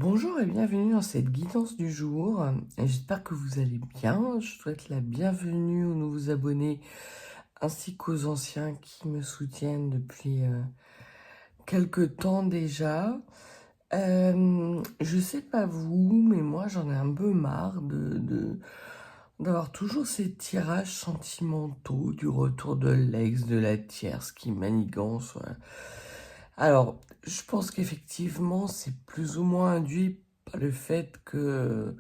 Bonjour et bienvenue dans cette guidance du jour. J'espère que vous allez bien. Je souhaite la bienvenue aux nouveaux abonnés ainsi qu'aux anciens qui me soutiennent depuis quelque temps déjà. Je sais pas vous, mais moi j'en ai un peu marre d'avoir toujours ces tirages sentimentaux du retour de l'ex, de la tierce qui manigance. Ouais. Alors, je pense qu'effectivement, c'est plus ou moins induit par le fait que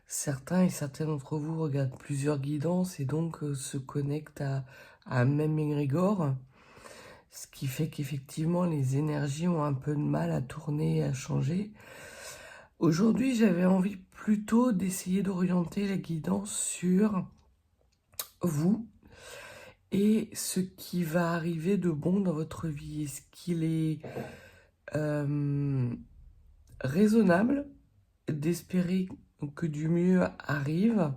certains et certaines d'entre vous regardent plusieurs guidances et donc se connectent à un même égrégore, ce qui fait qu'effectivement, les énergies ont un peu de mal à tourner et à changer. Aujourd'hui, j'avais envie plutôt d'essayer d'orienter la guidance sur vous et ce qui va arriver de bon dans votre vie. Est-ce qu'il est raisonnable d'espérer que du mieux arrive?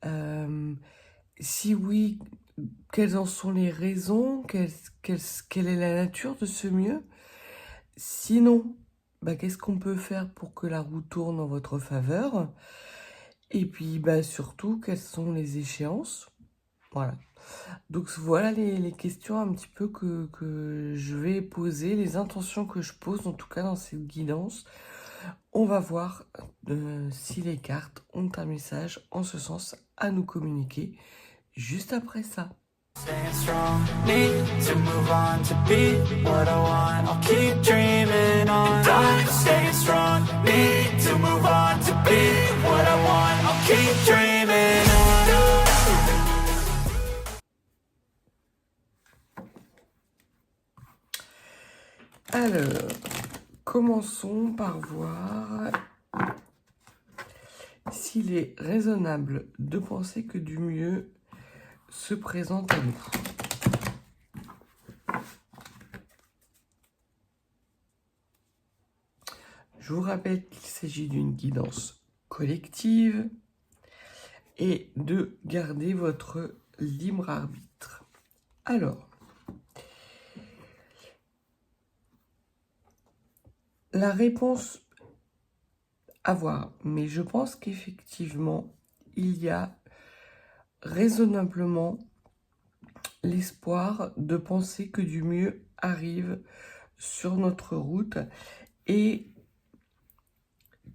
Euh, Si oui, quelles en sont les raisons? Quelle est la nature de ce mieux? Sinon, qu'est-ce qu'on peut faire pour que la roue tourne en votre faveur? Et puis, surtout, quelles sont les échéances? Voilà. Donc voilà les questions un petit peu que je vais poser, les intentions que je pose en tout cas dans cette guidance. On va voir si les cartes ont un message en ce sens à nous communiquer juste après ça. Staying strong, need to move on to be what I want. I'll keep dreaming on. And I'm staying strong, need to move on to be what I want. I'll keep dreaming on. Alors, commençons par voir s'il est raisonnable de penser que du mieux se présente à nous. Je vous rappelle qu'il s'agit d'une guidance collective et de garder votre libre arbitre. Alors, la réponse à voir, mais je pense qu'effectivement, il y a raisonnablement l'espoir de penser que du mieux arrive sur notre route et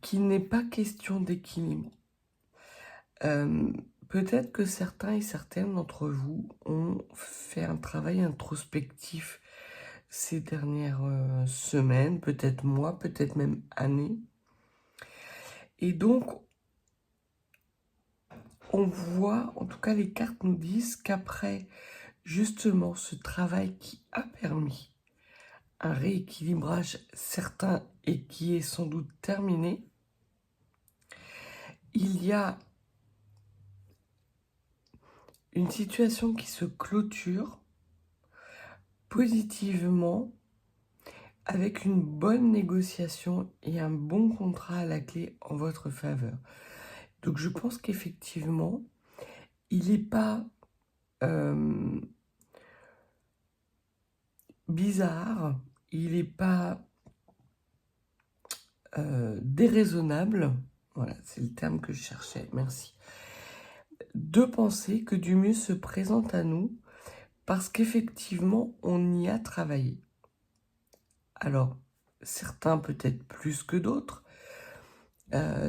qu'il n'est pas question d'équilibre. Peut-être que certains et certaines d'entre vous ont fait un travail introspectif ces dernières semaines, peut-être mois, peut-être même années. Et donc, on voit, en tout cas les cartes nous disent qu'après justement ce travail qui a permis un rééquilibrage certain et qui est sans doute terminé, il y a une situation qui se clôture positivement avec une bonne négociation et un bon contrat à la clé en votre faveur. Donc je pense qu'effectivement, il n'est pas bizarre, il n'est pas déraisonnable, voilà, c'est le terme que je cherchais, merci, de penser que du mieux se présente à nous parce qu'effectivement, on y a travaillé. Alors, certains peut-être plus que d'autres,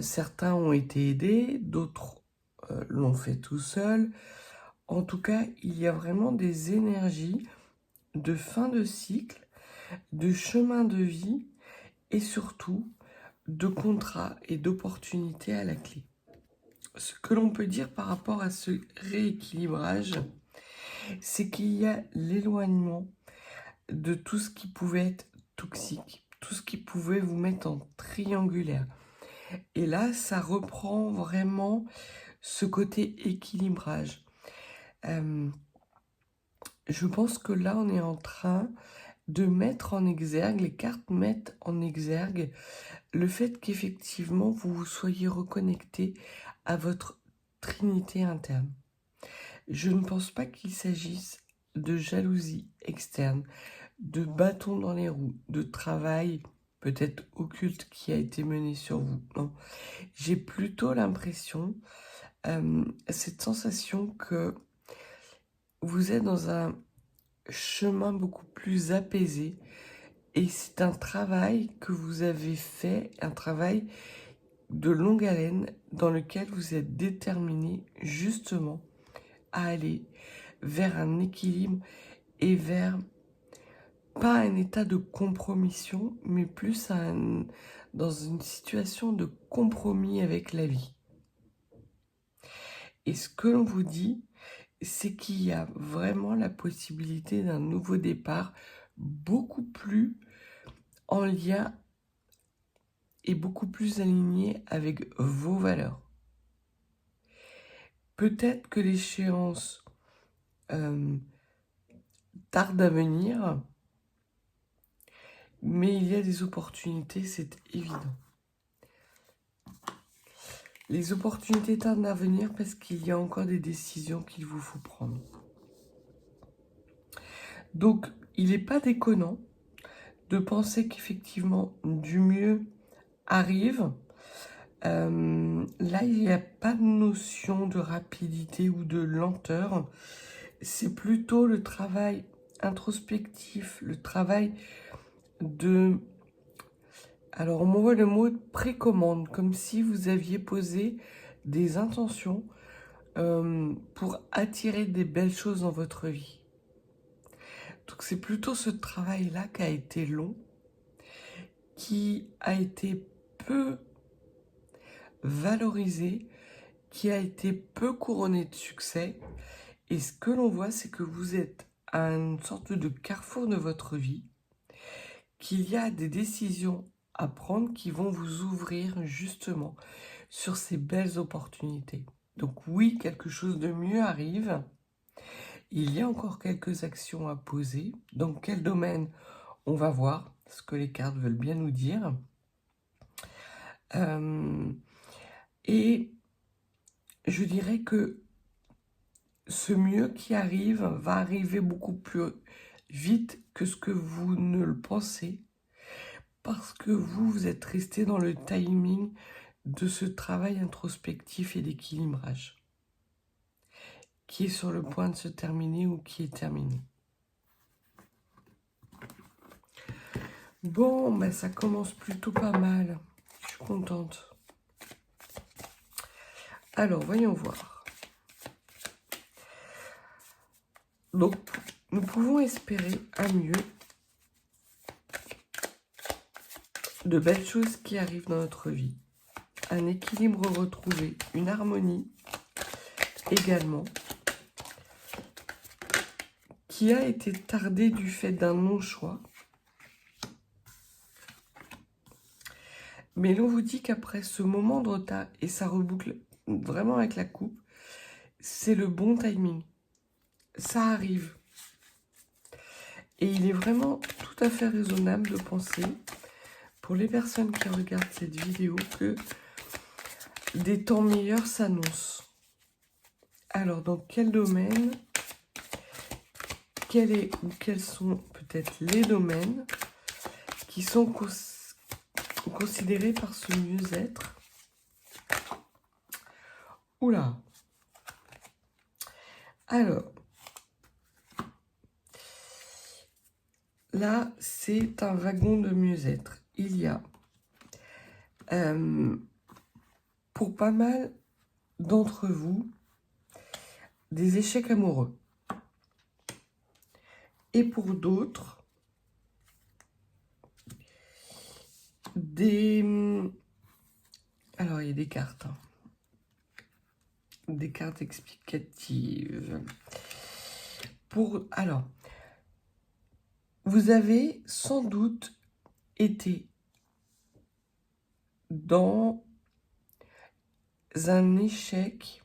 certains ont été aidés, d'autres l'ont fait tout seul. En tout cas, il y a vraiment des énergies de fin de cycle, de chemin de vie et surtout de contrats et d'opportunités à la clé. Ce que l'on peut dire par rapport à ce rééquilibrage, c'est qu'il y a l'éloignement de tout ce qui pouvait être toxique, tout ce qui pouvait vous mettre en triangulaire. Et là, ça reprend vraiment ce côté équilibrage. Je pense que là, on est en train de mettre en exergue, les cartes mettent en exergue le fait qu'effectivement, vous vous soyez reconnecté à votre trinité interne. Je ne pense pas qu'il s'agisse de jalousie externe, de bâton dans les roues, de travail peut-être occulte qui a été menée sur vous. Non, j'ai plutôt l'impression, cette sensation que vous êtes dans un chemin beaucoup plus apaisé et c'est un travail que vous avez fait, un travail de longue haleine dans lequel vous êtes déterminé justement à aller vers un équilibre et vers pas un état de compromission, mais plus dans une situation de compromis avec la vie. Et ce que l'on vous dit, c'est qu'il y a vraiment la possibilité d'un nouveau départ beaucoup plus en lien et beaucoup plus aligné avec vos valeurs. Peut-être que l'échéance tarde à venir, mais il y a des opportunités, c'est évident. Les opportunités tardent à venir parce qu'il y a encore des décisions qu'il vous faut prendre. Donc, il n'est pas déconnant de penser qu'effectivement, du mieux arrive. Là, il n'y a pas de notion de rapidité ou de lenteur. C'est plutôt le travail introspectif, le travail de... Alors, on m'envoie le mot précommande, comme si vous aviez posé des intentions pour attirer des belles choses dans votre vie. Donc, c'est plutôt ce travail-là qui a été long, qui a été peu valorisé, qui a été peu couronné de succès. Et ce que l'on voit, c'est que vous êtes à une sorte de carrefour de votre vie, qu'il y a des décisions à prendre qui vont vous ouvrir justement sur ces belles opportunités. Donc oui, quelque chose de mieux arrive. Il y a encore quelques actions à poser. Dans quel domaine? On va voir ce que les cartes veulent bien nous dire. Et je dirais que ce mieux qui arrive va arriver beaucoup plus vite que ce que vous ne le pensez, parce que vous êtes resté dans le timing de ce travail introspectif et d'équilibrage qui est sur le point de se terminer ou qui est terminé. Bon, ben ça commence plutôt pas mal. Je suis contente. Alors, voyons voir. Donc, nous pouvons espérer un mieux, de belles choses qui arrivent dans notre vie, un équilibre retrouvé, une harmonie également, qui a été tardée du fait d'un non-choix. Mais l'on vous dit qu'après ce moment de retard, et ça reboucle vraiment avec la coupe, c'est le bon timing. Ça arrive. Et il est vraiment tout à fait raisonnable de penser, pour les personnes qui regardent cette vidéo, que des temps meilleurs s'annoncent. Alors, dans quel domaine? Quels sont peut-être les domaines qui sont considérés par ce mieux-être? Oula! Alors, là, c'est un wagon de mieux-être. Il y a, pour pas mal d'entre vous, des échecs amoureux. Et pour d'autres, alors, il y a des cartes. Hein. Des cartes explicatives. Alors, vous avez sans doute été dans un échec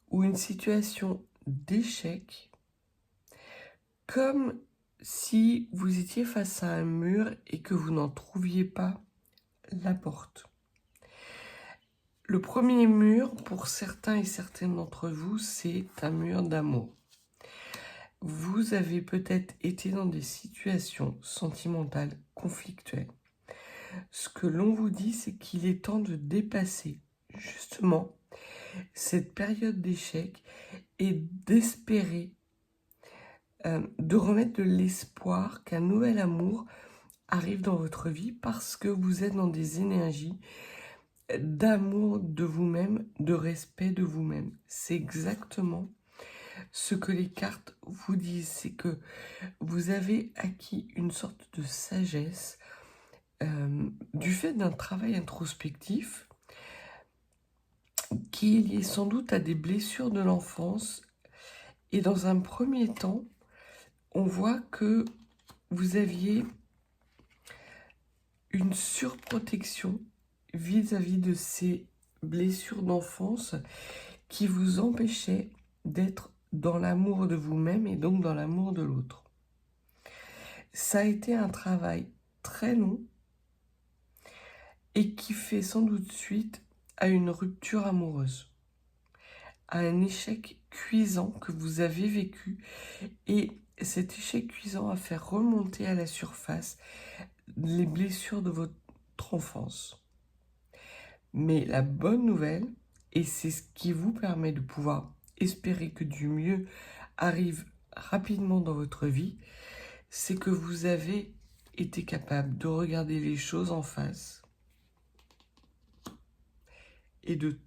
ou une situation d'échec, comme si vous étiez face à un mur et que vous n'en trouviez pas la porte. Le premier mur, pour certains et certaines d'entre vous, c'est un mur d'amour. vous avez peut-être été dans des situations sentimentales conflictuelles. Ce que l'on vous dit, c'est qu'il est temps de dépasser justement cette période d'échec et d'espérer, de remettre de l'espoir qu'un nouvel amour arrive dans votre vie parce que vous êtes dans des énergies d'amour de vous-même, de respect de vous-même. C'est exactement ce que les cartes vous disent, c'est que vous avez acquis une sorte de sagesse du fait d'un travail introspectif qui est lié sans doute à des blessures de l'enfance. Et dans un premier temps, on voit que vous aviez une surprotection vis-à-vis de ces blessures d'enfance qui vous empêchaient d'être dans l'amour de vous-même et donc dans l'amour de l'autre. Ça a été un travail très long et qui fait sans doute suite à une rupture amoureuse, à un échec cuisant que vous avez vécu, et cet échec cuisant a fait remonter à la surface les blessures de votre enfance. Mais la bonne nouvelle, et c'est ce qui vous permet de pouvoir espérer que du mieux arrive rapidement dans votre vie, c'est que vous avez été capable de regarder les choses en face et de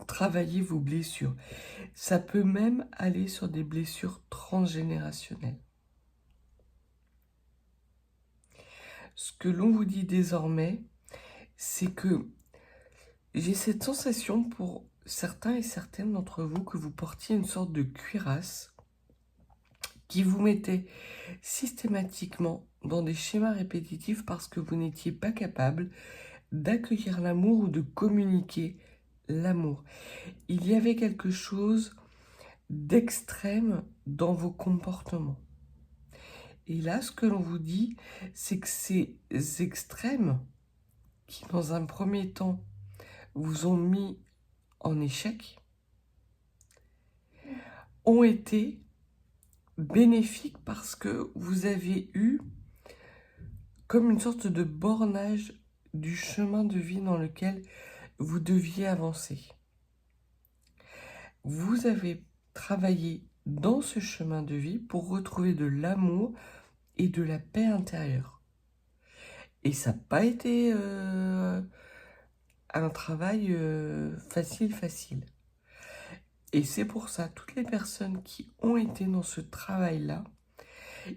travailler vos blessures. Ça peut même aller sur des blessures transgénérationnelles. Ce que l'on vous dit désormais, c'est que j'ai cette sensation pour certains et certaines d'entre vous que vous portiez une sorte de cuirasse qui vous mettait systématiquement dans des schémas répétitifs parce que vous n'étiez pas capable d'accueillir l'amour ou de communiquer l'amour. Il y avait quelque chose d'extrême dans vos comportements. Et là, ce que l'on vous dit, c'est que ces extrêmes qui, dans un premier temps, vous ont mis en échec, ont été bénéfiques parce que vous avez eu comme une sorte de bornage du chemin de vie dans lequel vous deviez avancer. Vous avez travaillé dans ce chemin de vie pour retrouver de l'amour et de la paix intérieure. Et ça n'a pas été un travail facile. Et c'est pour ça, toutes les personnes qui ont été dans ce travail-là,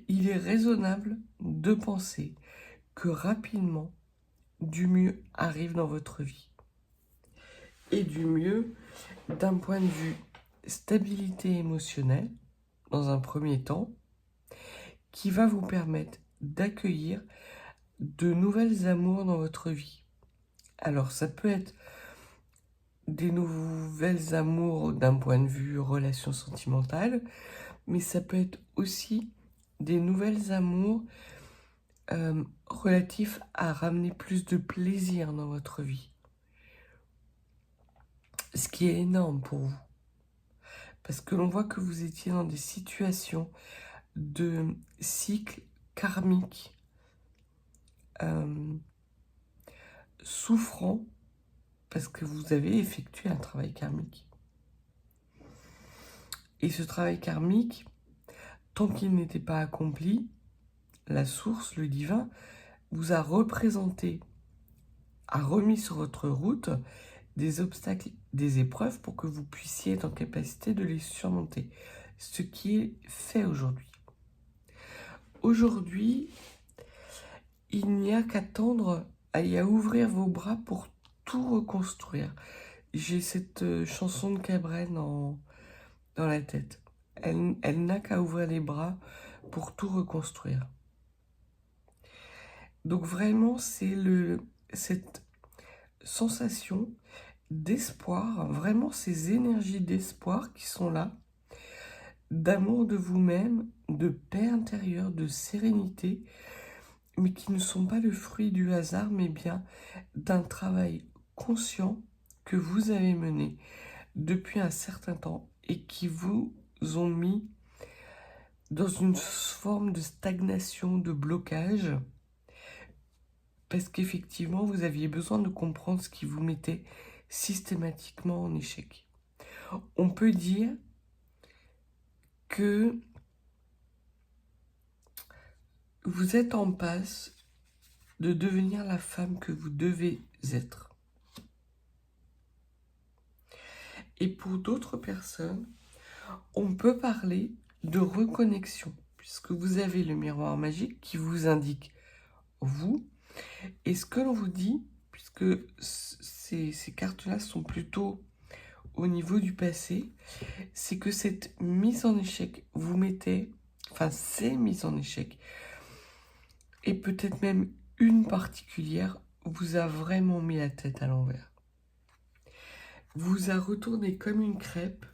il est raisonnable de penser que rapidement, du mieux arrive dans votre vie. Et du mieux, d'un point de vue stabilité émotionnelle, dans un premier temps, qui va vous permettre d'accueillir de nouvelles amours dans votre vie. Alors, ça peut être des nouvelles amours d'un point de vue relation sentimentale, mais ça peut être aussi des nouvelles amours relatifs à ramener plus de plaisir dans votre vie. Ce qui est énorme pour vous. Parce que l'on voit que vous étiez dans des situations de cycle karmique, souffrant, parce que vous avez effectué un travail karmique. Et ce travail karmique, tant qu'il n'était pas accompli, la source, le divin, vous a représenté, a remis sur votre route des obstacles, des épreuves pour que vous puissiez être en capacité de les surmonter. Ce qui est fait aujourd'hui. Aujourd'hui, il n'y a qu'à tendre et à ouvrir vos bras pour tout reconstruire. J'ai cette chanson de Cabrel dans la tête. Elle n'a qu'à ouvrir les bras pour tout reconstruire. Donc vraiment, c'est cette sensation d'espoir, vraiment ces énergies d'espoir qui sont là, d'amour de vous-même, de paix intérieure, de sérénité, mais qui ne sont pas le fruit du hasard, mais bien d'un travail conscient que vous avez mené depuis un certain temps et qui vous ont mis dans une forme de stagnation, de blocage, parce qu'effectivement, vous aviez besoin de comprendre ce qui vous mettait systématiquement en échec. On peut dire que vous êtes en passe de devenir la femme que vous devez être. Et pour d'autres personnes, on peut parler de reconnexion, puisque vous avez le miroir magique qui vous indique vous. Et ce que l'on vous dit, puisque ces cartes-là sont plutôt au niveau du passé, c'est que cette mise en échec ces mises en échec, et peut-être même une particulière, vous a vraiment mis la tête à l'envers. Vous a retourné comme une crêpe.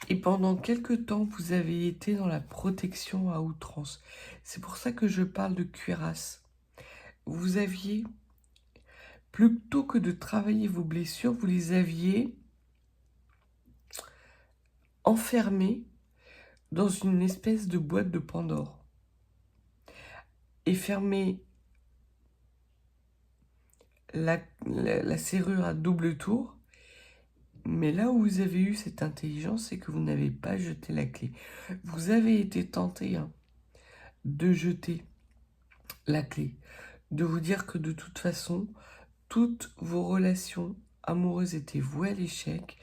Et pendant quelque temps, vous avez été dans la protection à outrance. C'est pour ça que je parle de cuirasse. Vous aviez, plutôt que de travailler vos blessures, vous les aviez enfermées dans une espèce de boîte de Pandore. Et fermé la serrure à double tour. Mais là où vous avez eu cette intelligence, c'est que vous n'avez pas jeté la clé. Vous avez été tenté de jeter la clé, de vous dire que de toute façon, toutes vos relations amoureuses étaient vouées à l'échec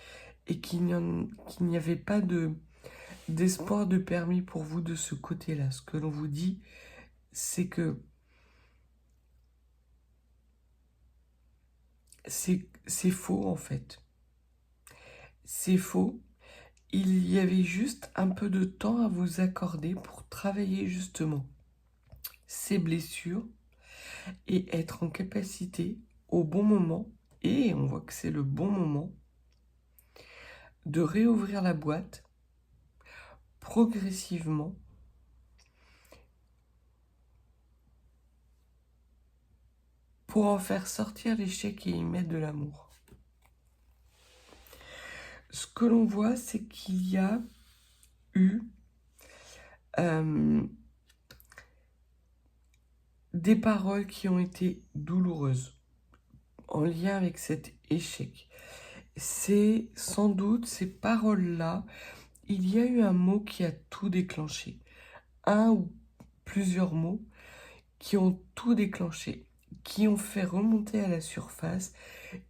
et qu'il n'y avait pas d'espoir de permis pour vous de ce côté-là. Ce que l'on vous dit, c'est que c'est faux en fait. C'est faux. Il y avait juste un peu de temps à vous accorder pour travailler justement ces blessures et être en capacité au bon moment, et on voit que c'est le bon moment, de réouvrir la boîte progressivement pour en faire sortir l'échec et y mettre de l'amour. Ce que l'on voit, c'est qu'il y a eu des paroles qui ont été douloureuses en lien avec cet échec. C'est sans doute ces paroles-là, il y a eu un mot qui a tout déclenché. Un ou plusieurs mots qui ont tout déclenché, qui ont fait remonter à la surface,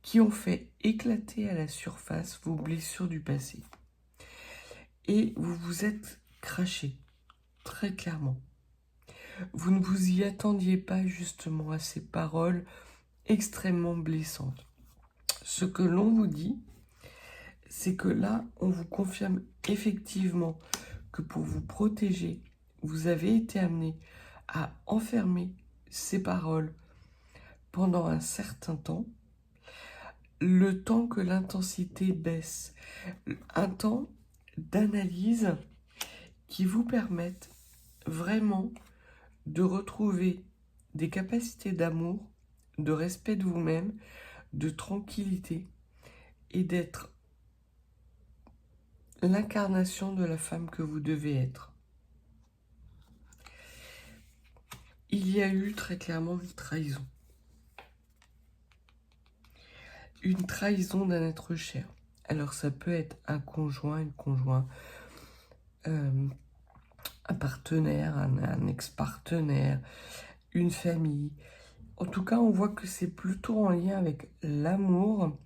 qui ont fait éclater à la surface vos blessures du passé. Et vous vous êtes craché, très clairement. Vous ne vous y attendiez pas justement à ces paroles extrêmement blessantes. Ce que l'on vous dit, c'est que là, on vous confirme effectivement que pour vous protéger, vous avez été amené à enfermer ces paroles pendant un certain temps, le temps que l'intensité baisse, un temps d'analyse qui vous permette vraiment de retrouver des capacités d'amour, de respect de vous-même, de tranquillité et d'être l'incarnation de la femme que vous devez être. Il y a eu très clairement une trahison. Une trahison d'un être cher. Alors ça peut être un conjoint, une conjointe, un partenaire, un ex-partenaire, une famille. En tout cas, on voit que c'est plutôt en lien avec l'amour,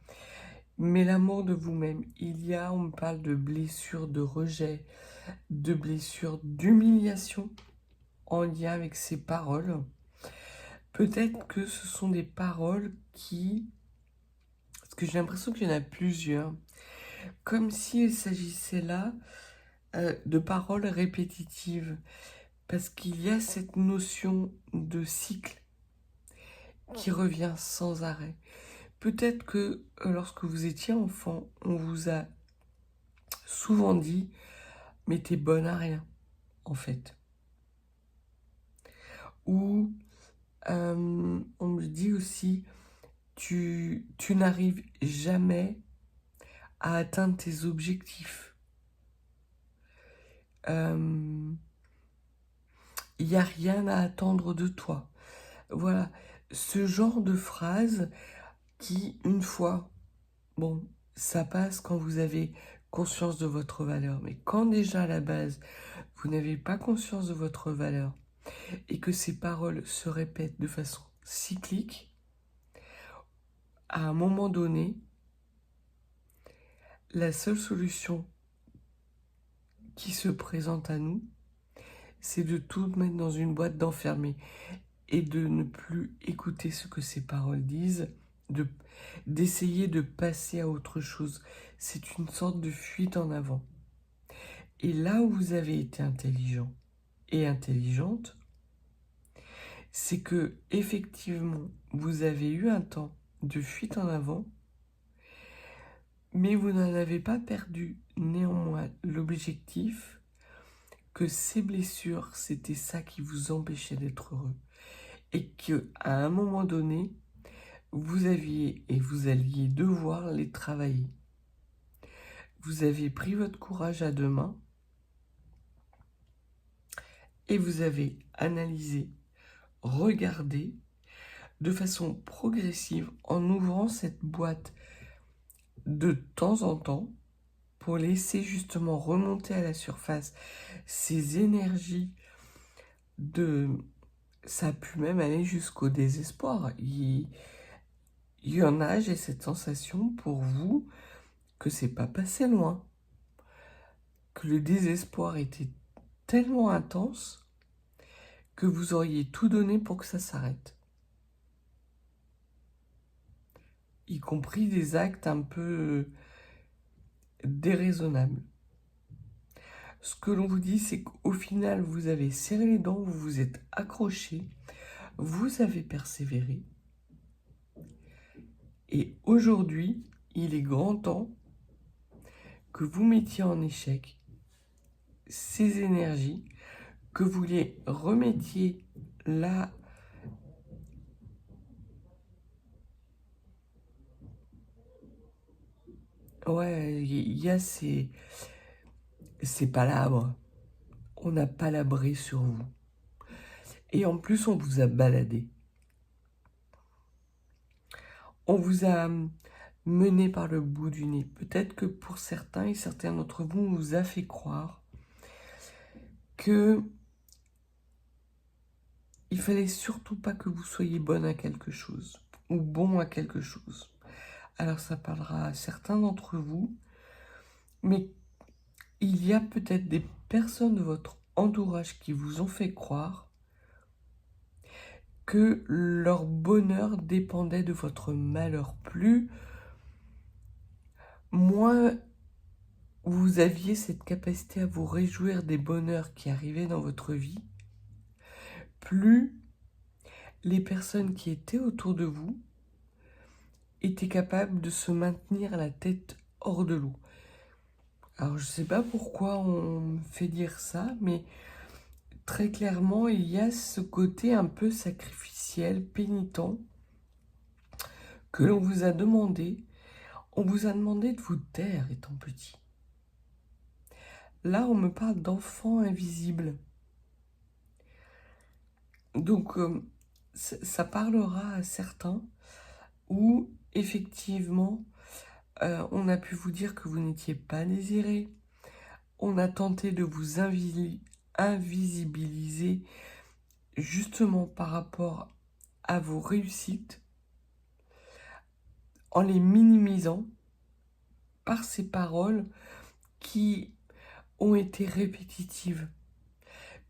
mais l'amour de vous-même. On me parle de blessures de rejet, de blessures d'humiliation en lien avec ces paroles. Peut-être que ce sont des paroles parce que j'ai l'impression qu'il y en a plusieurs, comme s'il s'agissait là de paroles répétitives, parce qu'il y a cette notion de cycle qui revient sans arrêt. Peut-être que lorsque vous étiez enfant, on vous a souvent dit « mais t'es bonne à rien », en fait. Ou on me dit aussi « tu n'arrives jamais à atteindre tes objectifs. Il n'y a rien à attendre de toi. Voilà, ce genre de phrase qui, une fois, bon, ça passe quand vous avez conscience de votre valeur. Mais quand déjà à la base, vous n'avez pas conscience de votre valeur et que ces paroles se répètent de façon cyclique, à un moment donné, la seule solution qui se présente à nous, c'est de tout mettre dans une boîte, d'enfermer et de ne plus écouter ce que ces paroles disent, d'essayer de passer à autre chose. C'est une sorte de fuite en avant. Et là où vous avez été intelligent et intelligente, c'est que effectivement, vous avez eu un temps de fuite en avant, mais vous n'en avez pas perdu néanmoins l'objectif que ces blessures, c'était ça qui vous empêchait d'être heureux. Et qu'à un moment donné, vous aviez et vous alliez devoir les travailler. Vous avez pris votre courage à deux mains et vous avez analysé, regardé de façon progressive en ouvrant cette boîte de temps en temps pour laisser justement remonter à la surface ces énergies de... Ça a pu même aller jusqu'au désespoir. Il y en a, j'ai cette sensation pour vous que c'est pas passé loin, que le désespoir était tellement intense que vous auriez tout donné pour que ça s'arrête. Y compris des actes un peu déraisonnables. Ce que l'on vous dit, c'est qu'au final, vous avez serré les dents, vous vous êtes accroché, vous avez persévéré. Et aujourd'hui, il est grand temps que vous mettiez en échec ces énergies, que vous les remettiez là. Ouais, il y a ces palabres. On a palabré sur vous. Et en plus, on vous a baladé. On vous a mené par le bout du nez. Peut-être que pour certains et certains d'entre vous, on vous a fait croire que il fallait surtout pas que vous soyez bonne à quelque chose ou bon à quelque chose. Alors ça parlera à certains d'entre vous, mais il y a peut-être des personnes de votre entourage qui vous ont fait croire que leur bonheur dépendait de votre malheur. Moins vous aviez cette capacité à vous réjouir des bonheurs qui arrivaient dans votre vie, plus les personnes qui étaient autour de vous étaient capables de se maintenir la tête hors de l'eau. Alors je ne sais pas pourquoi on me fait dire ça, mais très clairement il y a ce côté un peu sacrificiel, pénitent, que l'on vous a demandé. On vous a demandé de vous taire étant petit. Là on me parle d'enfants invisibles. Donc ça parlera à certains où effectivement on a pu vous dire que vous n'étiez pas désiré. On a tenté de vous invisibiliser justement par rapport à vos réussites en les minimisant par ces paroles qui ont été répétitives.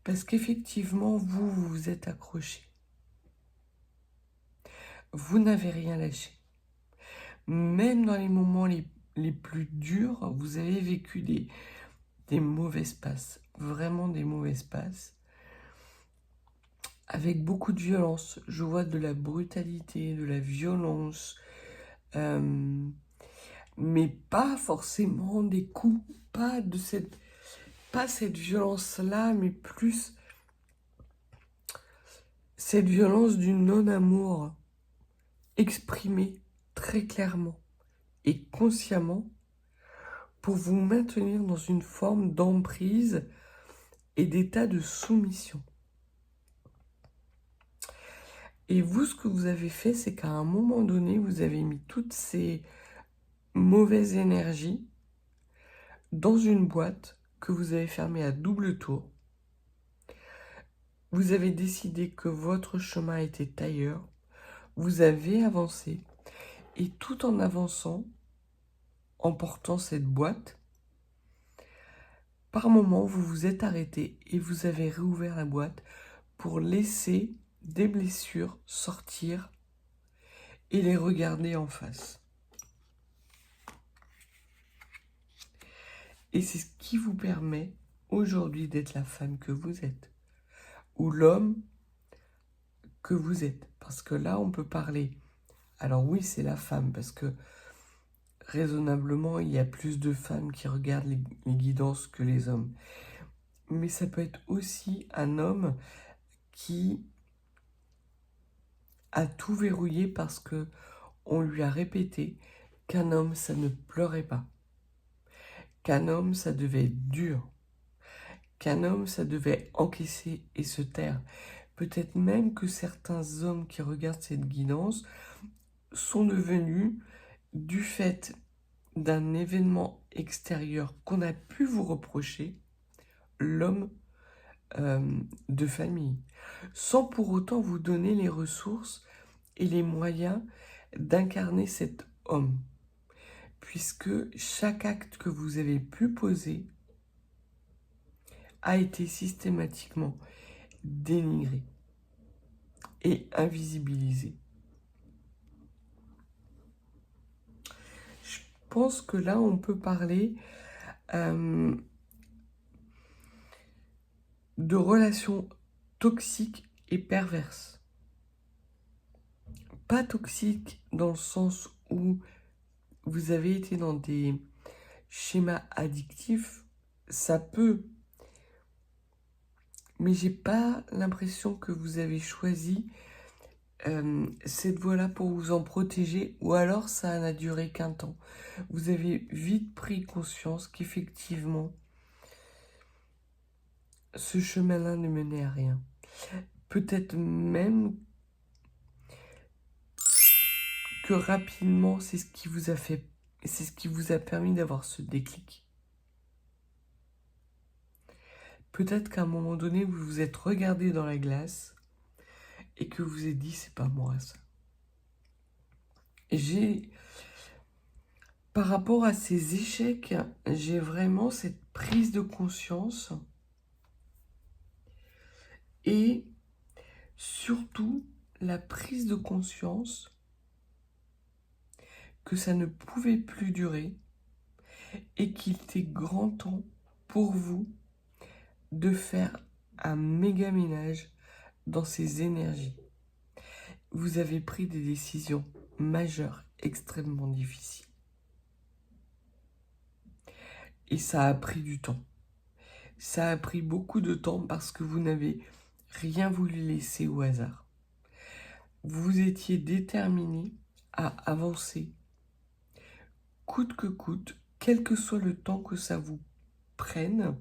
Parce qu'effectivement, vous vous êtes accroché. Vous n'avez rien lâché. Même dans les moments les plus durs, vous avez vécu des mauvaises passes, vraiment des mauvaises passes, avec beaucoup de violence. Je vois de la brutalité, de la violence, mais pas forcément des coups, pas cette violence-là, mais plus cette violence du non-amour exprimée très clairement et consciemment pour vous maintenir dans une forme d'emprise et d'état de soumission. Et vous, ce que vous avez fait, c'est qu'à un moment donné, vous avez mis toutes ces mauvaises énergies dans une boîte que vous avez fermée à double tour. Vous avez décidé que votre chemin était ailleurs. Vous avez avancé. Et tout en avançant, en portant cette boîte, par moment, vous vous êtes arrêté et vous avez réouvert la boîte pour laisser des blessures sortir et les regarder en face. Et c'est ce qui vous permet aujourd'hui d'être la femme que vous êtes, ou l'homme que vous êtes. Parce que là, on peut parler. Alors oui, c'est la femme, parce que raisonnablement, il y a plus de femmes qui regardent les guidances que les hommes. Mais ça peut être aussi un homme qui a tout verrouillé parce que on lui a répété qu'un homme, ça ne pleurait pas. Qu'un homme, ça devait être dur. Qu'un homme, ça devait encaisser et se taire. Peut-être même que certains hommes qui regardent cette guidance sont devenus, du fait d'un événement extérieur qu'on a pu vous reprocher, l'homme de famille, sans pour autant vous donner les ressources et les moyens d'incarner cet homme, puisque chaque acte que vous avez pu poser a été systématiquement dénigré et invisibilisé. Je pense que là, on peut parler de relations toxiques et perverses. Pas toxiques dans le sens où vous avez été dans des schémas addictifs, ça peut. Mais j'ai pas l'impression que vous avez choisi cette voie-là pour vous en protéger, ou alors ça n'a duré qu'un temps. Vous avez vite pris conscience qu'effectivement, ce chemin-là ne menait à rien. Peut-être même que rapidement, c'est ce qui vous a fait, c'est ce qui vous a permis d'avoir ce déclic. Peut-être qu'à un moment donné, vous vous êtes regardé dans la glace et que vous vous êtes dit, c'est pas moi ça. Par rapport à ces échecs, j'ai vraiment cette prise de conscience et surtout la prise de conscience que ça ne pouvait plus durer et qu'il était grand temps pour vous de faire un méga ménage dans ces énergies. Vous avez pris des décisions majeures, extrêmement difficiles. Et ça a pris du temps. Ça a pris beaucoup de temps parce que vous n'avez rien voulu laisser au hasard. Vous étiez déterminé à avancer, coûte que coûte, quel que soit le temps que ça vous prenne,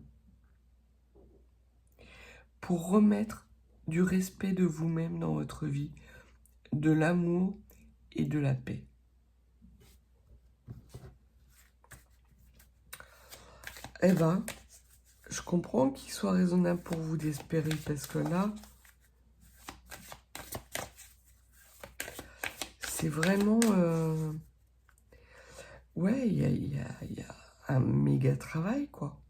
pour remettre du respect de vous-même dans votre vie, de l'amour et de la paix. Eh ben, je comprends qu'il soit raisonnable pour vous d'espérer, parce que là, c'est vraiment... ouais, il y a un méga travail, quoi.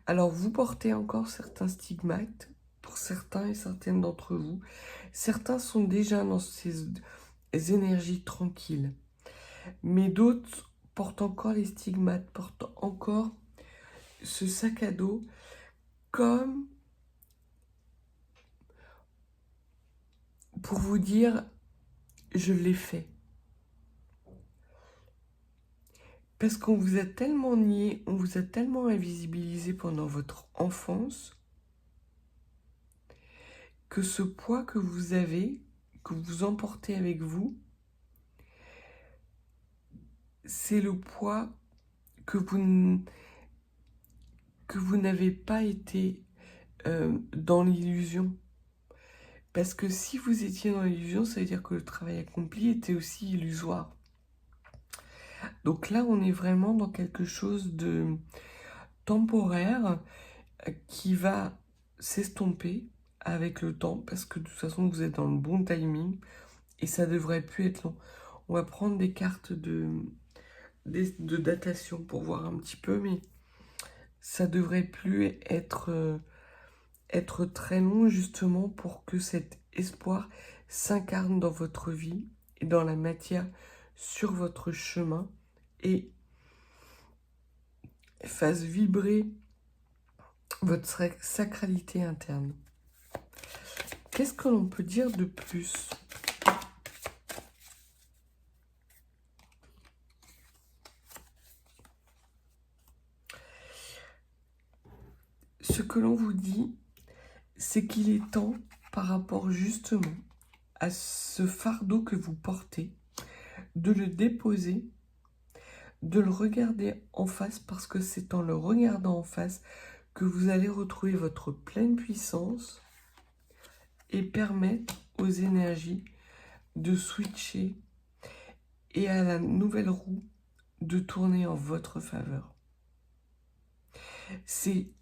Alors, vous portez encore certains stigmates, pour certains et certaines d'entre vous. Certains sont déjà dans ces énergies tranquilles. Mais d'autres portent encore les stigmates, portent encore ce sac à dos comme pour vous dire, je l'ai fait. Parce qu'on vous a tellement nié, on vous a tellement invisibilisé pendant votre enfance, que ce poids que vous avez, que vous emportez avec vous, c'est le poids que vous n'avez pas été dans l'illusion. Parce que si vous étiez dans l'illusion, ça veut dire que le travail accompli était aussi illusoire. Donc là, on est vraiment dans quelque chose de temporaire qui va s'estomper avec le temps, parce que de toute façon, vous êtes dans le bon timing et ça devrait plus être long. On va prendre des cartes de datation pour voir un petit peu, mais ça devrait plus être très long, justement pour que cet espoir s'incarne dans votre vie et dans la matière sur votre chemin et fasse vibrer votre sacralité interne. Qu'est-ce que l'on peut dire de plus ? Ce que l'on vous dit, c'est qu'il est temps, par rapport justement à ce fardeau que vous portez, de le déposer, de le regarder en face, parce que c'est en le regardant en face que vous allez retrouver votre pleine puissance et permettre aux énergies de switcher et à la nouvelle roue de tourner en votre faveur. C'est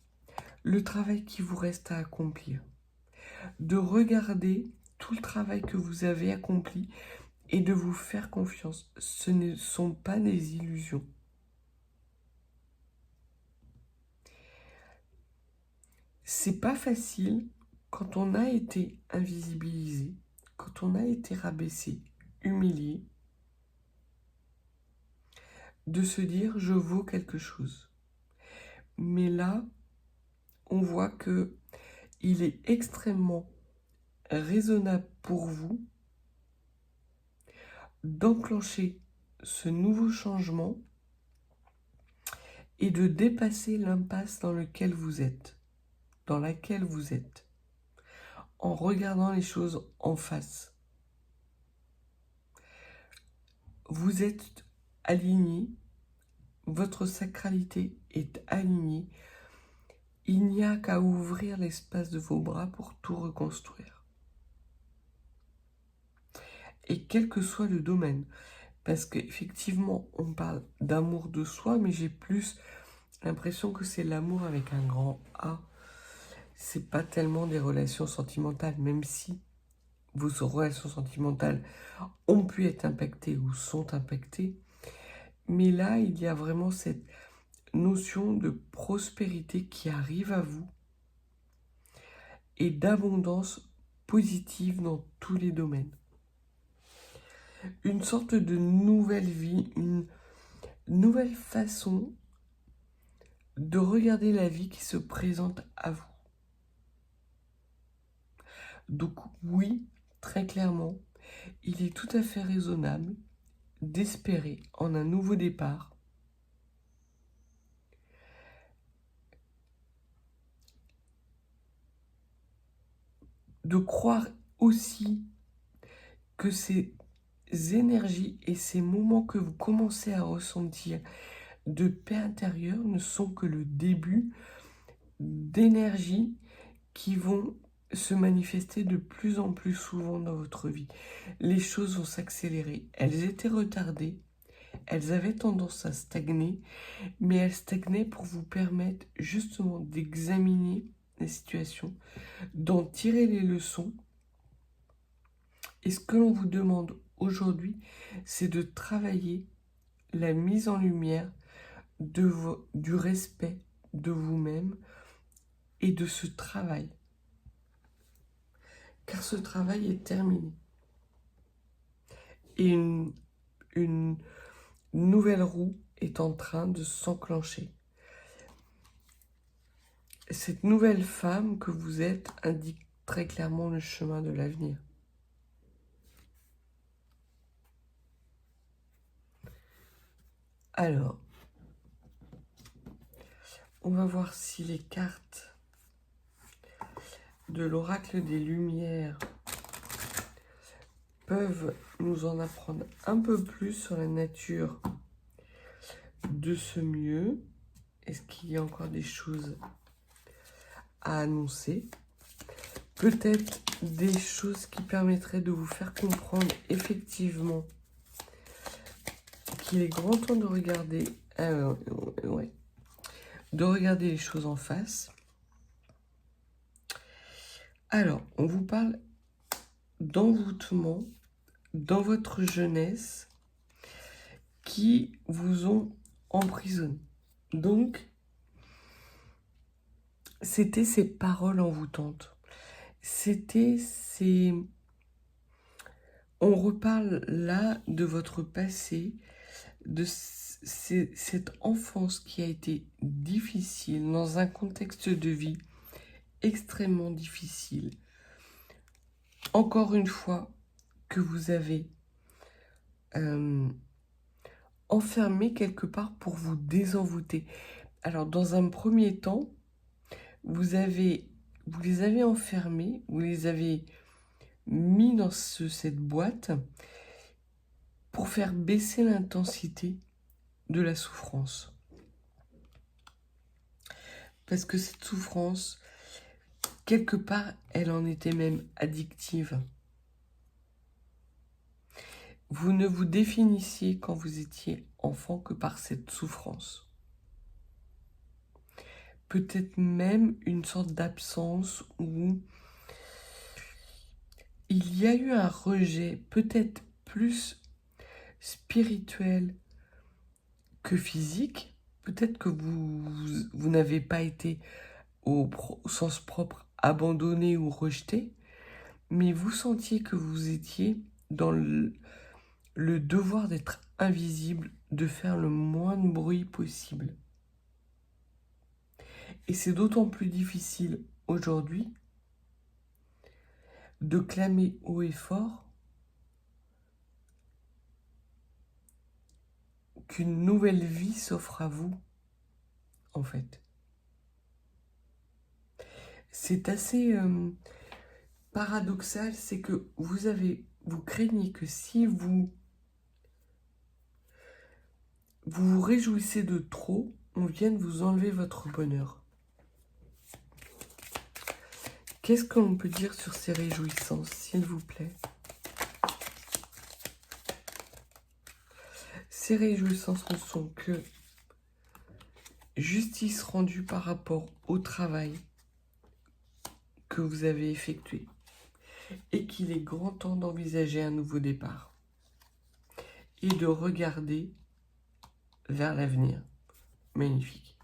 le travail qui vous reste à accomplir. De regarder tout le travail que vous avez accompli et de vous faire confiance. Ce ne sont pas des illusions. C'est pas facile quand on a été invisibilisé, quand on a été rabaissé, humilié, de se dire je vaux quelque chose. Mais là, on voit que il est extrêmement raisonnable pour vous d'enclencher ce nouveau changement et de dépasser l'impasse dans laquelle vous êtes, en regardant les choses en face. Vous êtes aligné, votre sacralité est alignée. Il n'y a qu'à ouvrir l'espace de vos bras pour tout reconstruire. Et quel que soit le domaine, parce qu'effectivement, on parle d'amour de soi, mais j'ai plus l'impression que c'est l'amour avec un grand A. C'est pas tellement des relations sentimentales, même si vos relations sentimentales ont pu être impactées ou sont impactées. Mais là, il y a vraiment cette notion de prospérité qui arrive à vous et d'abondance positive dans tous les domaines. Une sorte de nouvelle vie, une nouvelle façon de regarder la vie qui se présente à vous. Donc oui, très clairement, il est tout à fait raisonnable d'espérer en un nouveau départ de croire aussi que ces énergies et ces moments que vous commencez à ressentir de paix intérieure ne sont que le début d'énergies qui vont se manifester de plus en plus souvent dans votre vie. Les choses vont s'accélérer. Elles étaient retardées, elles avaient tendance à stagner, mais elles stagnaient pour vous permettre justement d'examiner la situation, d'en tirer les leçons. Et ce que l'on vous demande aujourd'hui, c'est de travailler la mise en lumière du respect de vous-même et de ce travail. Car ce travail est terminé. Et une nouvelle roue est en train de s'enclencher. Cette nouvelle femme que vous êtes indique très clairement le chemin de l'avenir. Alors, on va voir si les cartes de l'oracle des Lumières peuvent nous en apprendre un peu plus sur la nature de ce mieux? Est-ce qu'il y a encore des choses à annoncer? Peut-être des choses qui permettraient de vous faire comprendre effectivement qu'il est grand temps de regarder, ouais, de regarder les choses en face. Alors, on vous parle d'envoûtement dans votre jeunesse qui vous ont emprisonné. Donc, c'était ces paroles envoûtantes. C'était ces... On reparle là de votre passé, de cette enfance qui a été difficile, dans un contexte de vie extrêmement difficile. Encore une fois, que vous avez enfermé quelque part pour vous désenvoûter. Alors, dans un premier temps, vous les avez enfermés, vous les avez mis dans cette boîte pour faire baisser l'intensité de la souffrance. Parce que cette souffrance, quelque part, elle en était même addictive. Vous ne vous définissiez quand vous étiez enfant que par cette souffrance. Peut-être même une sorte d'absence où il y a eu un rejet, peut-être plus spirituel que physique. Peut-être que vous n'avez pas été au sens propre abandonné ou rejeté, mais vous sentiez que vous étiez dans le devoir d'être invisible, de faire le moins de bruit possible. Et c'est d'autant plus difficile aujourd'hui de clamer haut et fort qu'une nouvelle vie s'offre à vous, en fait. C'est assez paradoxal, c'est que vous craignez que si vous vous réjouissez de trop, on vienne vous enlever votre bonheur. Qu'est-ce que l'on peut dire sur ces réjouissances, s'il vous plaît? Ces réjouissances ne sont que justice rendue par rapport au travail que vous avez effectué et qu'il est grand temps d'envisager un nouveau départ et de regarder vers l'avenir. Magnifique.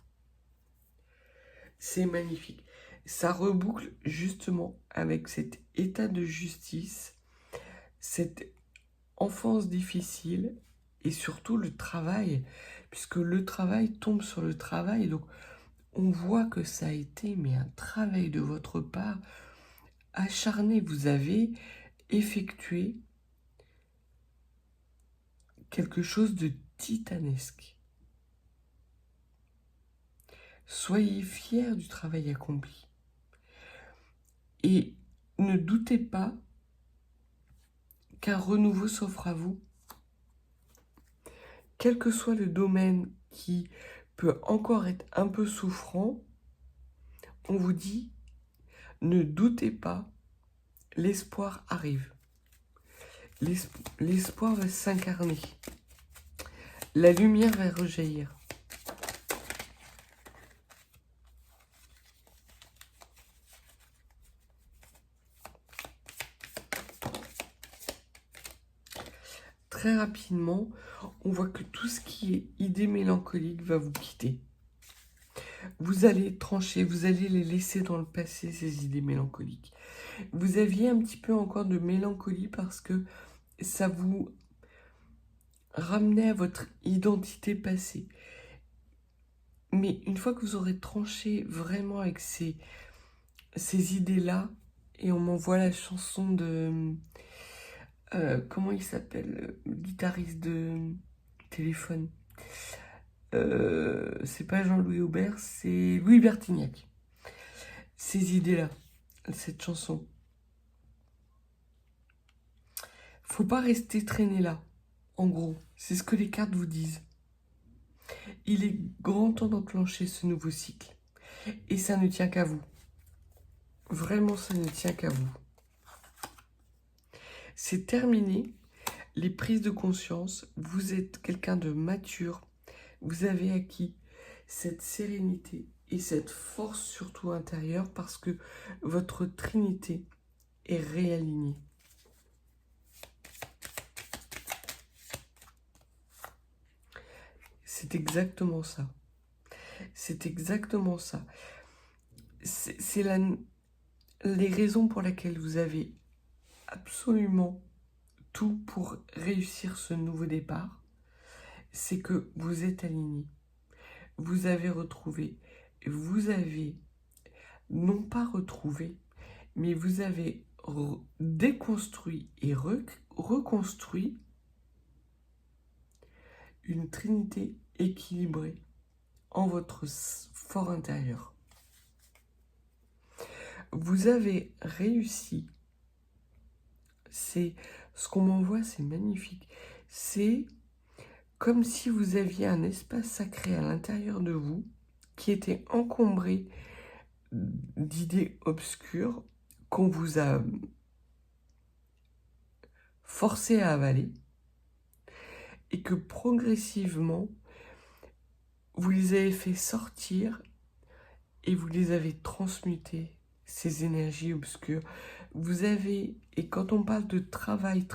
C'est magnifique. Ça reboucle justement avec cet état de justice, cette enfance difficile et surtout le travail, puisque le travail tombe sur le travail. Donc on voit que ça a été un travail de votre part acharné. Vous avez effectué quelque chose de titanesque. Soyez fiers du travail accompli. Et ne doutez pas qu'un renouveau s'offre à vous. Quel que soit le domaine qui peut encore être un peu souffrant, on vous dit, ne doutez pas, l'espoir arrive. L'espoir va s'incarner. La lumière va rejaillir. Très rapidement, on voit que tout ce qui est idée mélancolique va vous quitter. Vous allez trancher, vous allez les laisser dans le passé, ces idées mélancoliques. Vous aviez un petit peu encore de mélancolie parce que ça vous ramenait à votre identité passée. Mais une fois que vous aurez tranché vraiment avec ces idées-là, et on m'envoie la chanson de... comment il s'appelle, le guitariste de Téléphone, c'est pas Jean-Louis Aubert, c'est Louis Bertignac. Ces idées-là, cette chanson. Faut pas rester traîné là, en gros. C'est ce que les cartes vous disent. Il est grand temps d'enclencher ce nouveau cycle. Et ça ne tient qu'à vous. Vraiment, ça ne tient qu'à vous. C'est terminé. Les prises de conscience, vous êtes quelqu'un de mature. Vous avez acquis cette sérénité et cette force surtout intérieure parce que votre trinité est réalignée. C'est exactement ça. C'est exactement ça. C'est les raisons pour lesquelles vous avez absolument tout pour réussir ce nouveau départ. C'est que vous êtes aligné. Vous avez retrouvé, vous avez non pas retrouvé, mais vous avez déconstruit et reconstruit une trinité équilibrée en votre fort intérieur. Vous avez réussi. C'est ce qu'on m'envoie, c'est magnifique. C'est comme si vous aviez un espace sacré à l'intérieur de vous qui était encombré d'idées obscures qu'on vous a forcé à avaler et que progressivement vous les avez fait sortir et vous les avez transmutées, ces énergies obscures. Vous avez, et quand on parle de travail,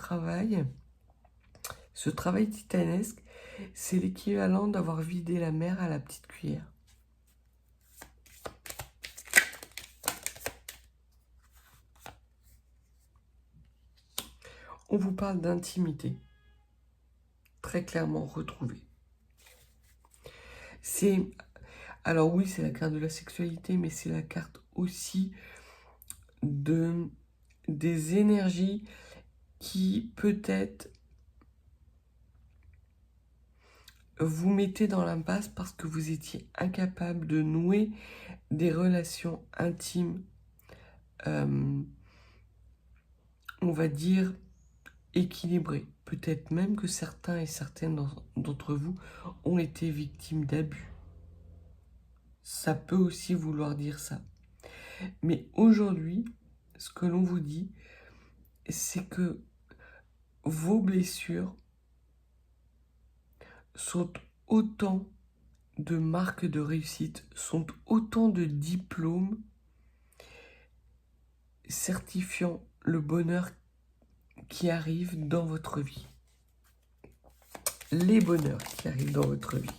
ce travail titanesque, c'est l'équivalent d'avoir vidé la mer à la petite cuillère. On vous parle d'intimité, très clairement retrouvée. Alors oui, c'est la carte de la sexualité, mais c'est la carte aussi des énergies qui peut-être vous mettez dans l'impasse parce que vous étiez incapable de nouer des relations intimes, on va dire équilibrées. Peut-être même que certains et certaines d'entre vous ont été victimes d'abus. Ça peut aussi vouloir dire ça. Mais aujourd'hui, ce que l'on vous dit, c'est que vos blessures sont autant de marques de réussite, sont autant de diplômes certifiant le bonheur qui arrive dans votre vie. Les bonheurs qui arrivent dans votre vie.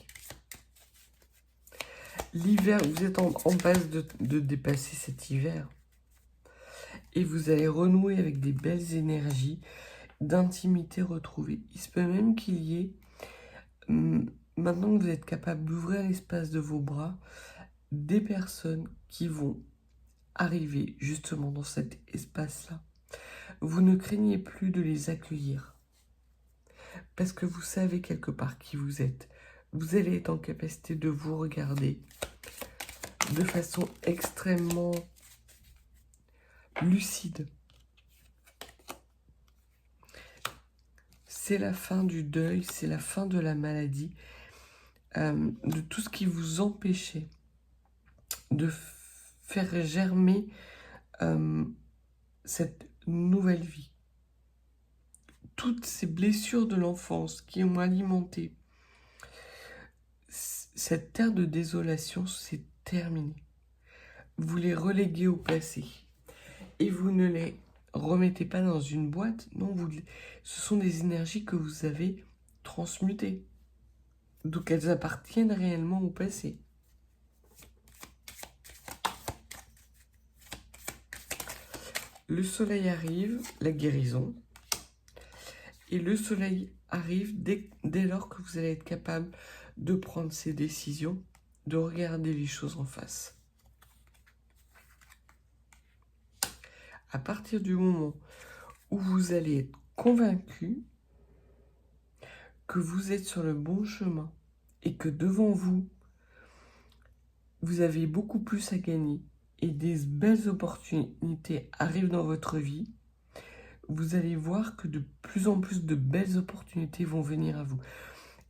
L'hiver, vous êtes en passe de dépasser cet hiver. Et vous allez renouer avec des belles énergies d'intimité retrouvée. Il se peut même qu'il y ait, maintenant que vous êtes capable d'ouvrir l'espace de vos bras, des personnes qui vont arriver justement dans cet espace-là. Vous ne craignez plus de les accueillir. Parce que vous savez quelque part qui vous êtes. Vous allez être en capacité de vous regarder de façon extrêmement lucide. C'est la fin du deuil, c'est la fin de la maladie, de tout ce qui vous empêchait de faire germer cette nouvelle vie. Toutes ces blessures de l'enfance qui ont alimenté cette terre de désolation, c'est terminé. Vous les reléguez au passé. Et vous ne les remettez pas dans une boîte. Non, ce sont des énergies que vous avez transmutées. Donc elles appartiennent réellement au passé. Le soleil arrive, la guérison. Et le soleil arrive dès lors que vous allez être capable de prendre ces décisions, de regarder les choses en face. À partir du moment où vous allez être convaincu que vous êtes sur le bon chemin et que devant vous, vous avez beaucoup plus à gagner et des belles opportunités arrivent dans votre vie, vous allez voir que de plus en plus de belles opportunités vont venir à vous.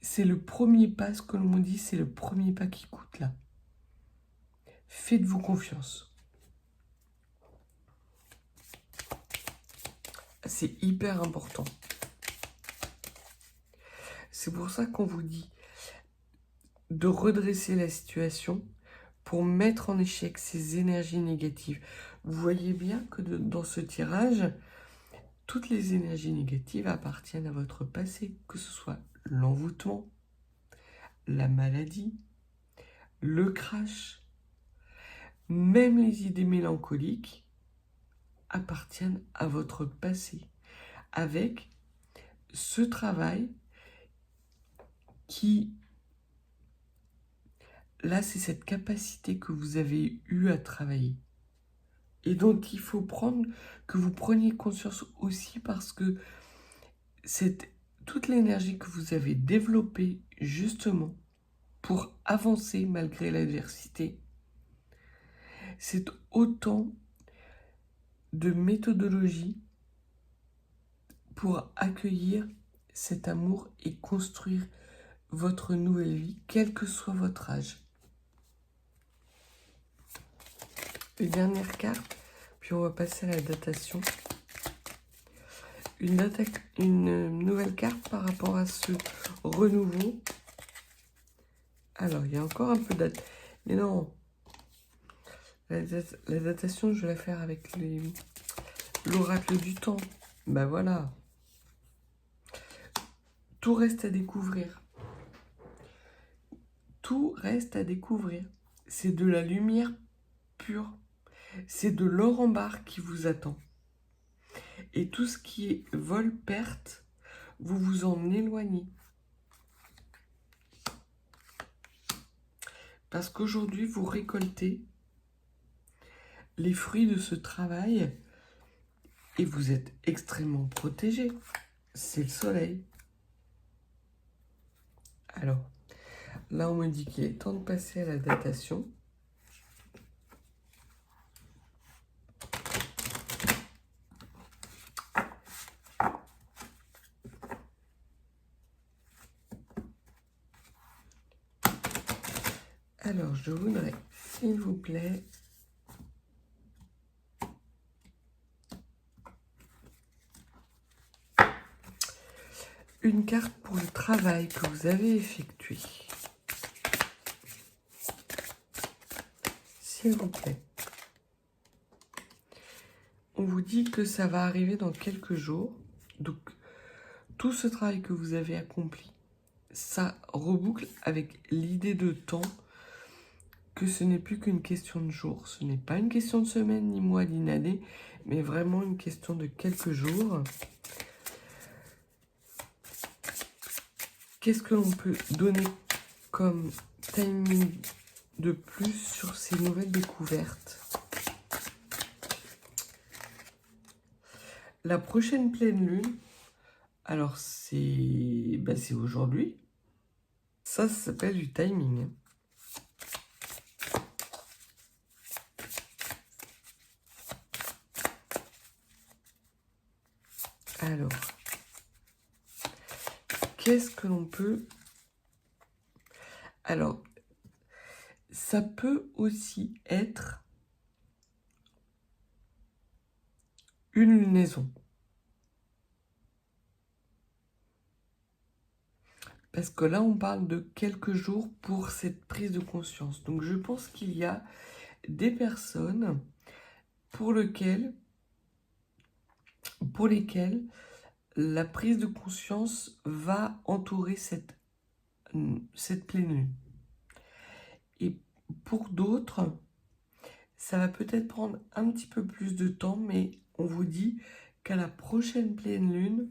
c'est le premier pas, ce que l'on dit, c'est le premier pas qui coûte là. Faites-vous confiance. C'est hyper important. C'est pour ça qu'on vous dit de redresser la situation pour mettre en échec ces énergies négatives. Vous voyez bien que dans ce tirage, toutes les énergies négatives appartiennent à votre passé, que ce soit l'envoûtement, la maladie, le crash, même les idées mélancoliques appartiennent à votre passé, avec ce travail qui, là, c'est cette capacité que vous avez eue à travailler. Et donc, il faut que vous preniez conscience aussi parce que toute l'énergie que vous avez développée justement pour avancer malgré l'adversité, c'est autant de méthodologie pour accueillir cet amour et construire votre nouvelle vie, quel que soit votre âge. Une dernière carte, puis on va passer à la datation. Une nouvelle carte par rapport à ce renouveau. Alors, il y a encore un peu de date. Mais non, la datation, je vais la faire avec l'oracle du temps. Ben voilà. Tout reste à découvrir. Tout reste à découvrir. C'est de la lumière pure. C'est de l'or en barre qui vous attend. Et tout ce qui est vol-perte, vous vous en éloignez. Parce qu'aujourd'hui, vous récoltez les fruits de ce travail et vous êtes extrêmement protégé. C'est le soleil. Alors, là, on me dit qu'il est temps de passer à la datation. Alors, je voudrais, s'il vous plaît, une carte pour le travail que vous avez effectué. S'il vous plaît. On vous dit que ça va arriver dans quelques jours. Donc, tout ce travail que vous avez accompli, ça reboucle avec l'idée de temps, que ce n'est plus qu'une question de jours. Ce n'est pas une question de semaine, ni mois, ni année, mais vraiment une question de quelques jours. Qu'est-ce que l'on peut donner comme timing de plus sur ces nouvelles découvertes? La prochaine pleine lune, alors c'est aujourd'hui. Ça s'appelle du timing. Alors, qu'est-ce que l'on peut... Alors, ça peut aussi être une lunaison. Parce que là, on parle de quelques jours pour cette prise de conscience. Donc, je pense qu'il y a des personnes pour lesquelles la prise de conscience va entourer cette pleine lune. Et pour d'autres, ça va peut-être prendre un petit peu plus de temps, mais on vous dit qu'à la prochaine pleine lune,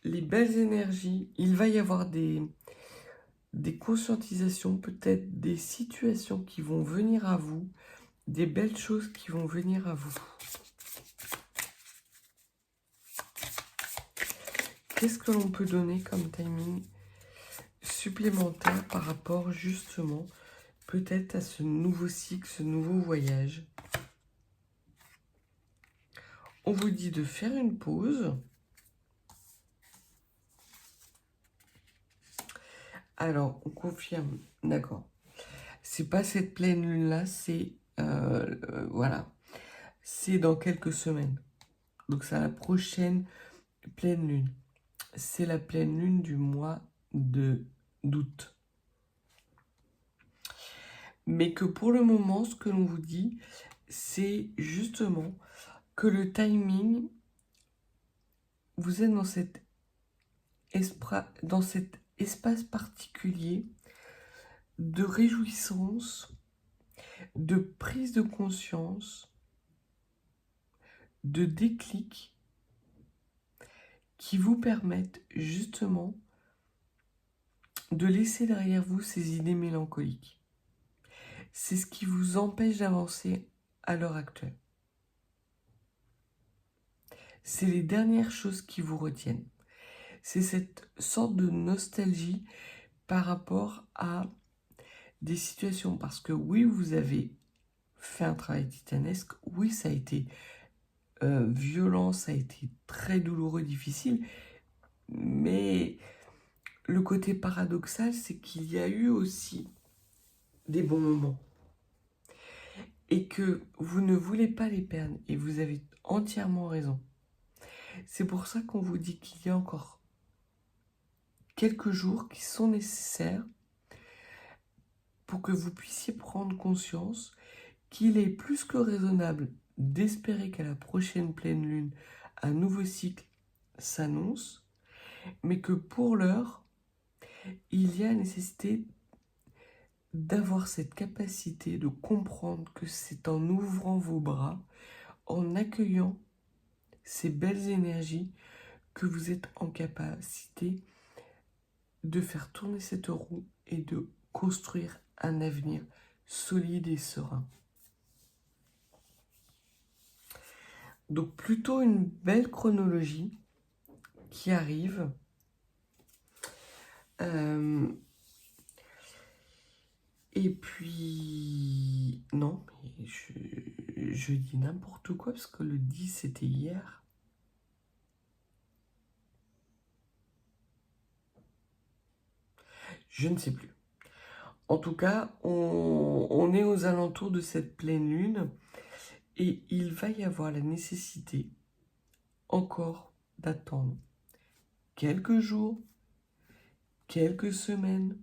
les belles énergies, il va y avoir des conscientisations, peut-être des situations qui vont venir à vous, des belles choses qui vont venir à vous. Qu'est-ce que l'on peut donner comme timing supplémentaire par rapport justement peut-être à ce nouveau cycle, ce nouveau voyage? On vous dit de faire une pause. Alors, on confirme, d'accord. C'est pas cette pleine lune-là, c'est... voilà. C'est dans quelques semaines. Donc, c'est la prochaine pleine lune. C'est la pleine lune du mois d'août. Mais que pour le moment, ce que l'on vous dit, c'est justement que le timing, vous êtes dans cet espace particulier de réjouissance, de prise de conscience, de déclic qui vous permettent justement de laisser derrière vous ces idées mélancoliques. C'est ce qui vous empêche d'avancer à l'heure actuelle. C'est les dernières choses qui vous retiennent. C'est cette sorte de nostalgie par rapport à des situations. Parce que oui, vous avez fait un travail titanesque. Oui, ça a été violent, ça a été très douloureux, difficile. Mais le côté paradoxal, c'est qu'il y a eu aussi des bons moments. Et que vous ne voulez pas les perdre. Et vous avez entièrement raison. C'est pour ça qu'on vous dit qu'il y a encore quelques jours qui sont nécessaires pour que vous puissiez prendre conscience qu'il est plus que raisonnable d'espérer qu'à la prochaine pleine lune, un nouveau cycle s'annonce, mais que pour l'heure, il y a nécessité d'avoir cette capacité de comprendre que c'est en ouvrant vos bras, en accueillant ces belles énergies, que vous êtes en capacité de faire tourner cette roue et de construire un avenir solide et serein. Donc plutôt une belle chronologie qui arrive. Et puis... Non, mais je dis n'importe quoi parce que le 10 c'était hier. Je ne sais plus. En tout cas, on est aux alentours de cette pleine lune et il va y avoir la nécessité encore d'attendre quelques jours, quelques semaines.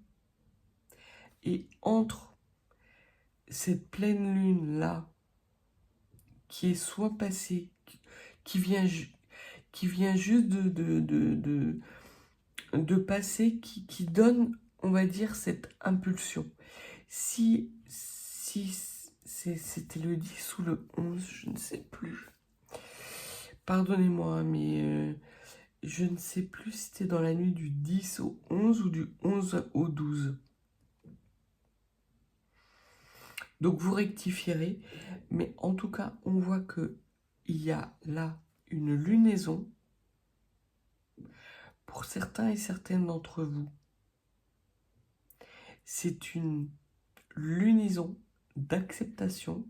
Et entre cette pleine lune-là, qui est soit passée, qui vient juste de passer, qui donne, on va dire, cette impulsion. Si c'était le 10 ou le 11, je ne sais plus. Pardonnez-moi, mais je ne sais plus si c'était dans la nuit du 10 au 11 ou du 11 au 12. Donc vous rectifierez, mais en tout cas, on voit qu'il y a là une lunaison pour certains et certaines d'entre vous. C'est une lunaison d'acceptation,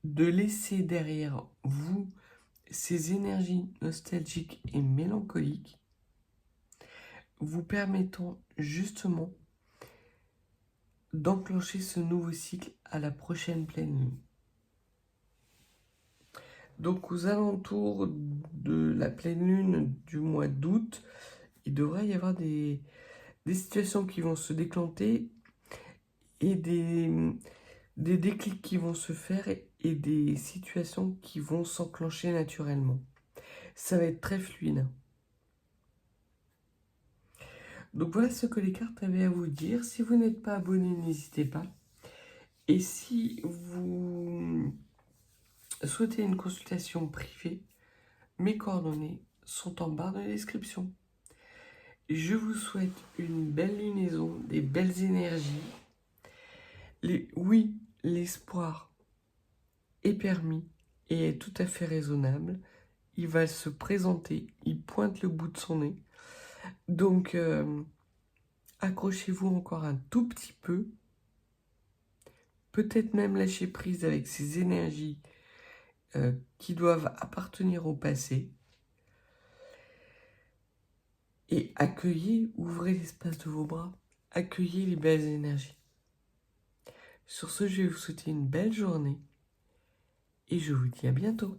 de laisser derrière vous ces énergies nostalgiques et mélancoliques, vous permettant justement d'enclencher ce nouveau cycle à la prochaine pleine lune. Donc aux alentours de la pleine lune du mois d'août, il devrait y avoir des situations qui vont se déclencher et des déclics qui vont se faire et des situations qui vont s'enclencher naturellement. Ça va être très fluide. Donc voilà ce que les cartes avaient à vous dire. Si vous n'êtes pas abonné, n'hésitez pas. Et si vous souhaitez une consultation privée, mes coordonnées sont en barre de description. Je vous souhaite une belle lunaison, des belles énergies. Oui, l'espoir est permis et est tout à fait raisonnable. Il va se présenter, il pointe le bout de son nez. Donc, accrochez-vous encore un tout petit peu. Peut-être même lâcher prise avec ces énergies qui doivent appartenir au passé. Et accueillez, ouvrez l'espace de vos bras. Accueillez les belles énergies. Sur ce, je vais vous souhaiter une belle journée. Et je vous dis à bientôt.